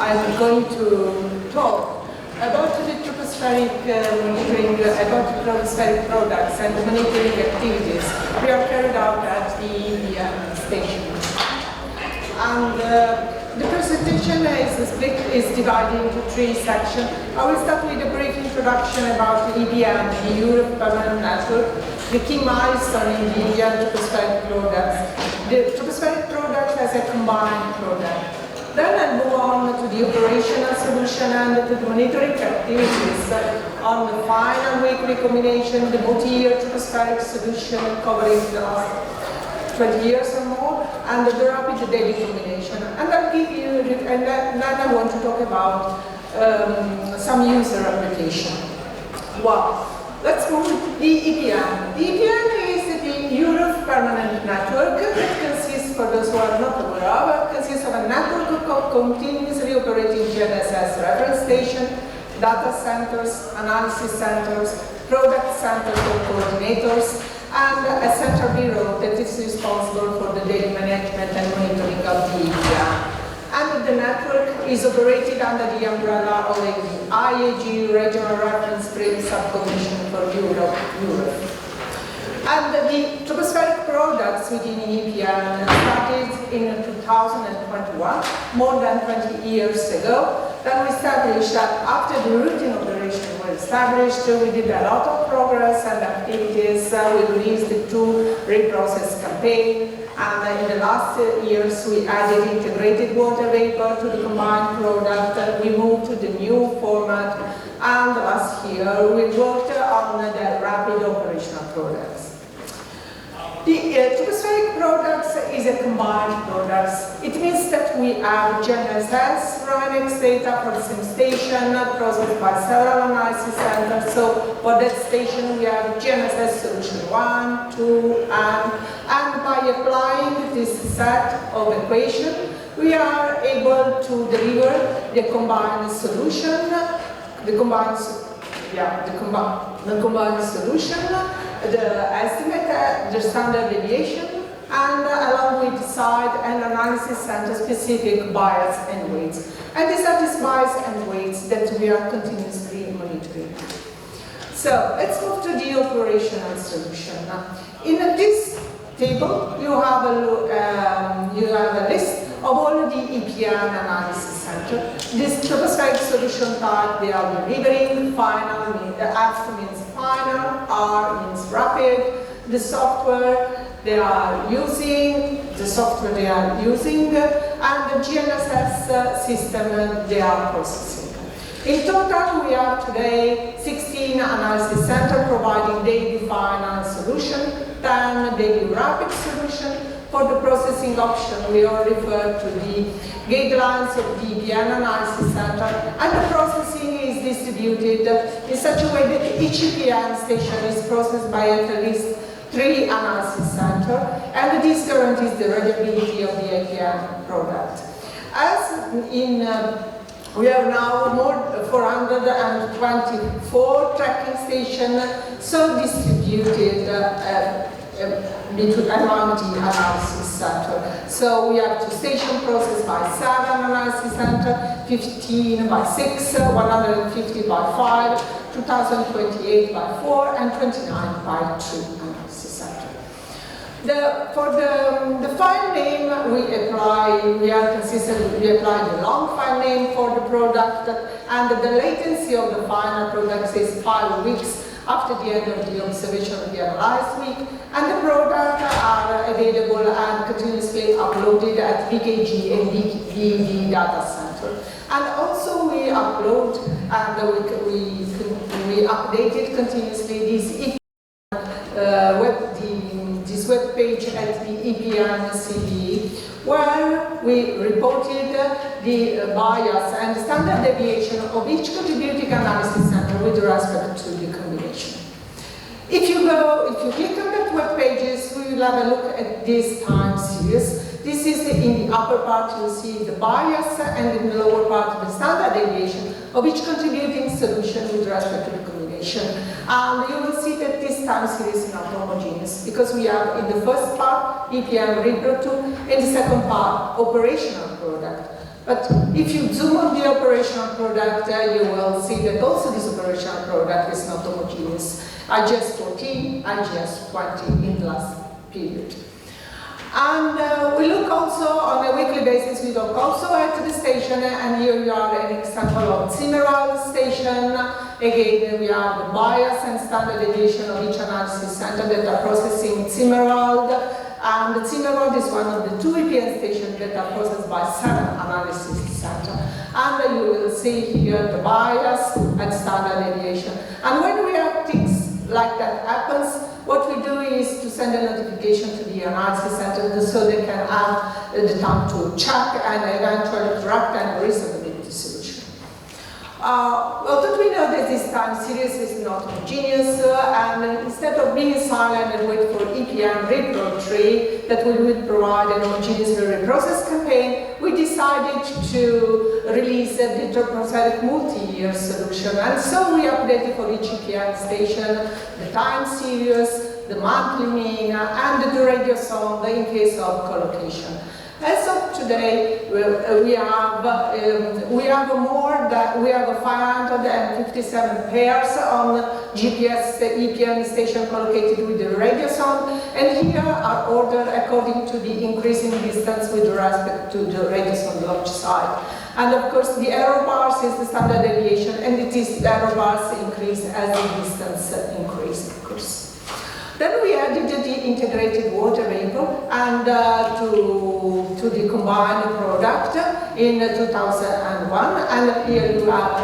I'm going to talk about the tropospheric monitoring, about tropospheric products and monitoring activities we are carried out at the EBM station. And the presentation is divided into three sections. I will start with a brief introduction about the EBM, the Europe Permanent Network, the key milestone in the EBM tropospheric products. The tropospheric product has a combined product. Then I move on to the operational solution and to the monitoring activities on the final weekly combination, the multi-year tropospheric solution covering the last 20 years or more, and the rapid daily combination. And I'll give you, and then I want to talk about some user application. Well, let's move to the EPN. The EPN is the Europe Permanent Network that consists, for those who are not aware of, consists of a network of continuously operating GNSS reference station, data centers, analysis centers, product centers or coordinators, and a central bureau that is responsible for the daily management and monitoring of the EPN. And the network is operated under the umbrella of the IAG Regional Reference Frame Subcommission for Europe. And the tropospheric products within EPN started in 2021, more than 20 years ago. Then we established that after the routine operation was established, we did a lot of progress and activities. We released the two reprocess campaign, and in the last years we added integrated water vapor to the combined product. We moved to the new format, and last year we worked on the rapid operational products. The tropospheric products is a combined products. It means that we have GNSS RNX data for the same station processed by several analysis centers. So for that station we have GNSS solution 1, 2, and by applying this set of equation, we are able to deliver the combined solution, the combined solution, the estimate, the standard deviation, and along with side and analysis center specific bias and weights. And these are these bias and weights that we are continuously monitoring. So let's move to the operational solution. In this table, you have a list of all the EPN analysis center. This tropospheric solution type, they are delivering. Final, F means final, R means rapid. The software they are using, and the GNSS system they are processing. In total, we have today 16 analysis centers providing daily final solution, 10 daily rapid solution. For the processing option, we all refer to the guidelines of the EPN analysis center, and the processing is distributed in such a way that each EPN station is processed by at least 3 analysis centers, and this guarantees the reliability of the EPN product. As in we have now more 424 tracking stations, so distributed around the analysis center. So we have 2 stations processed by 7 analysis centers, 15 by 6, 150 by 5, 2028 by 4, and 29 by 2 analysis centers. For the file name, we apply the long file name for the product, and the latency of the final product is 5 weeks after the end of the observation of the analyzed week, and the products are available and continuously uploaded at BKG and BD data center. And also we upload and we updated continuously this web page at the EPN CDE, where we reported the bias and standard deviation of each contributing analysis center with respect to the combination. If you click on that web pages, we will have a look at this time series. This is in the upper part, you'll see the bias, and in the lower part, the standard deviation of each contributing solution with respect to the combination. And you will see that this time series is not homogeneous, because we have in the first part EPN Repro 2, in the second part operational product. But if you zoom on the operational product, you will see that also this operational product is not homogeneous. IGS 14, IGS 20 in the last period. And we look also on a weekly basis, we look also at the station, and here we are an example of Cimeral station. Again, we have the bias and standard deviation of each analysis center that are processing Cimeral. And Cimeral is one of the 2 EPN stations that are processed by 7 analysis centers. And you will see here the bias and standard deviation. And when we have things like that happens, what we do is to send a notification to the analysis center so they can have the time to check and eventually correct and resubmit the solution. Although we know that this time series is not homogeneous, and instead of being silent and wait for EPN repro tree that we would provide an homogeneous reprocess campaign, we decided to release the Tropospheric multi-year solution. And so we updated for each EPN station the time series, the monthly mean, and the radius on in case of collocation. As of today, we have 557 pairs on GPS EPN station collocated with the radius on, and here are ordered according to the increasing distance with respect to the radius on the launch side. And of course, the error bars is the standard deviation, and it is the error bars increase as the distance increases, of course. Then we added the integrated water vapor and to the combined product in 2001, and here you have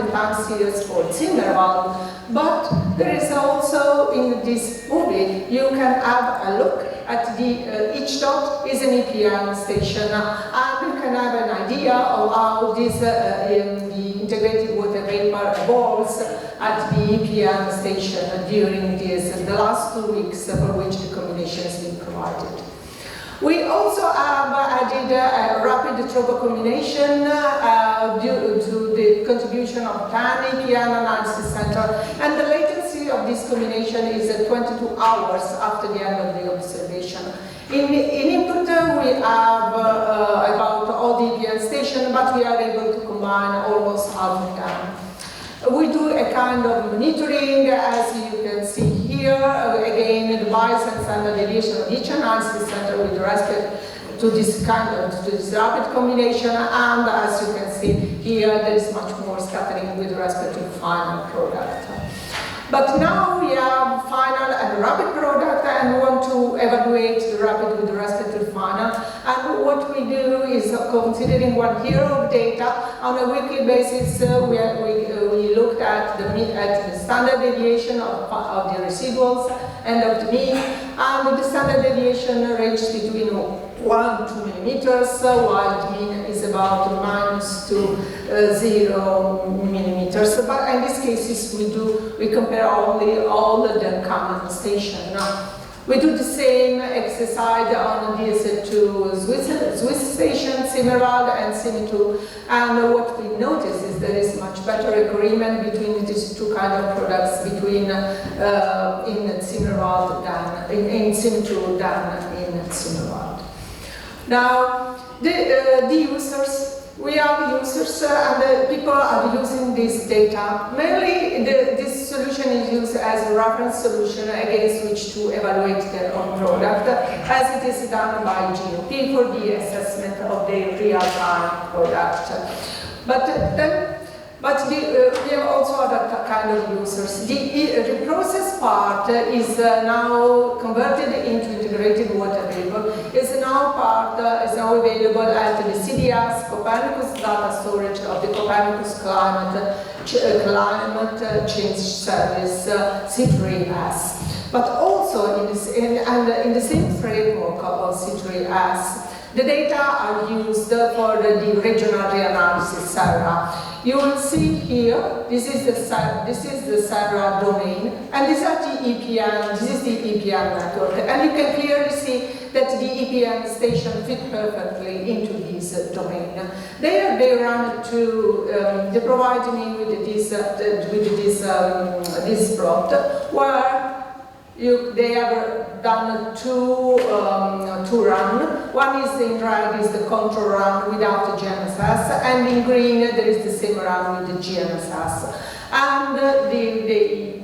the time series for Zimmerwald. But there is also in this movie, you can have a look at each dot is an EPN station, and you can have an idea of how this the integrated water vapor evolves at the EPN station during the last 2 weeks for which the combination has been provided. We also have added a rapid tropo combination due to the contribution of 10 EPN analysis center, and the latency of this combination is 22 hours after the end of the observation. In input, we have about all the EPN stations, but we are able to combine almost half of them. We do a kind of monitoring, as you can see here, again, the bias and standard deviation of each analysis center with respect to this rapid combination, and as you can see here, there is much more scattering with respect to the final product. But now we have final and rapid product, and we want to evaluate the rapid with respect to the final. And what we do is, considering 1 year of data, on a weekly basis, we looked at the standard deviation of the residuals and of the mean, and the standard deviation ranged between 1 to 2 millimeters, while the mean is about -2 0 millimeters. But in these cases, we compare only all the common stations. We do the same exercise on these 2 Swiss stations, Cimeral and Cime2, and what we notice is there is much better agreement between these 2 kind of products between in Cimeral than in Cime2 than in Cimeral. Now, the users. We are users and people are using this data. Mainly this solution is used as a reference solution against which to evaluate their own product, as it is done by GOP for the assessment of their real-time product. But we have also other kind of users. The reprocess part is now converted into integrated water vapor. Is now available at the CDS Copernicus data storage of the Copernicus Climate Change Service C3S. But also in the same framework of C3S, the data are used for the regional reanalysis SARA. You will see here, this is the SARA domain, and this is the EPN network. And you can clearly see that the EPN station fit perfectly into this domain. They provide me with this plot, where They have done two runs. One is in red is the control run without the GNSS, and in green there is the same run with the GNSS. And they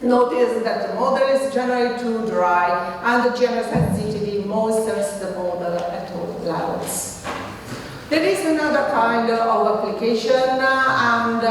notice that the model is generally too dry, and the GNSS ZTD moistens the model at all levels. There is another kind of application, and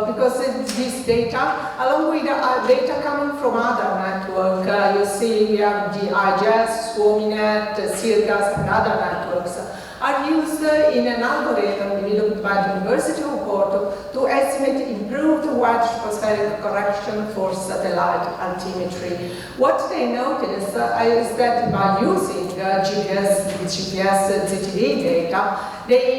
because this data, along with data coming from other networks, you see we have the IGS, SWAMINet, CIRGAS, and other networks, are used in an algorithm developed by the University of Porto to estimate improved wide tropospheric correction for satellite altimetry. What they notice is that by using GPS ZTD data, there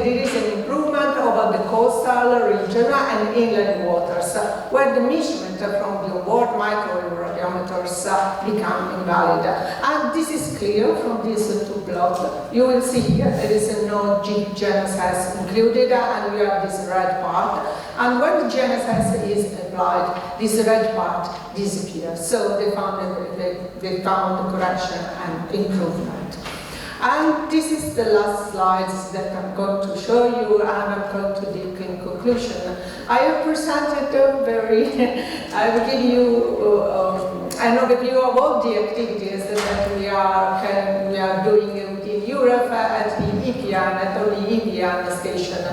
is an improvement over the coastal region and inland waters, where the measurement from the onboard microradiometers become invalid. And this is clear from these two plots. You will see here there is no GNSS included, and we have this red part. And when the GNSS is applied, this red part disappears. So they found correction and improvement. And this is the last slides that I'm going to show you, and I'm going to dig in conclusion. I have presented I will give you an overview of all the activities that we are doing within Europe at the EPN, at the EPN station.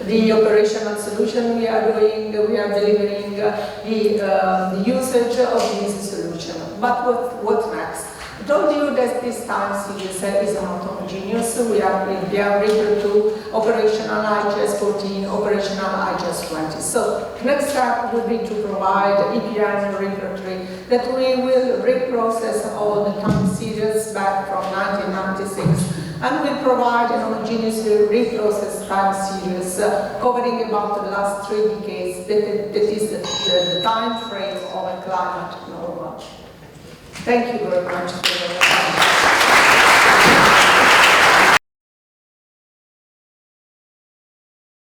The operational solution we are doing, we are delivering the usage of this solution. But what next? I told you that this time series is not homogeneous. We are referred to operational IGS 14, operational IGS 20. So next step would be to provide EPN repertory that we will reprocess all the time series back from 1996, and will provide an homogeneous reprocessed time series covering about the last 3 decades. That is the time frame of a climate normal. Thank you very much.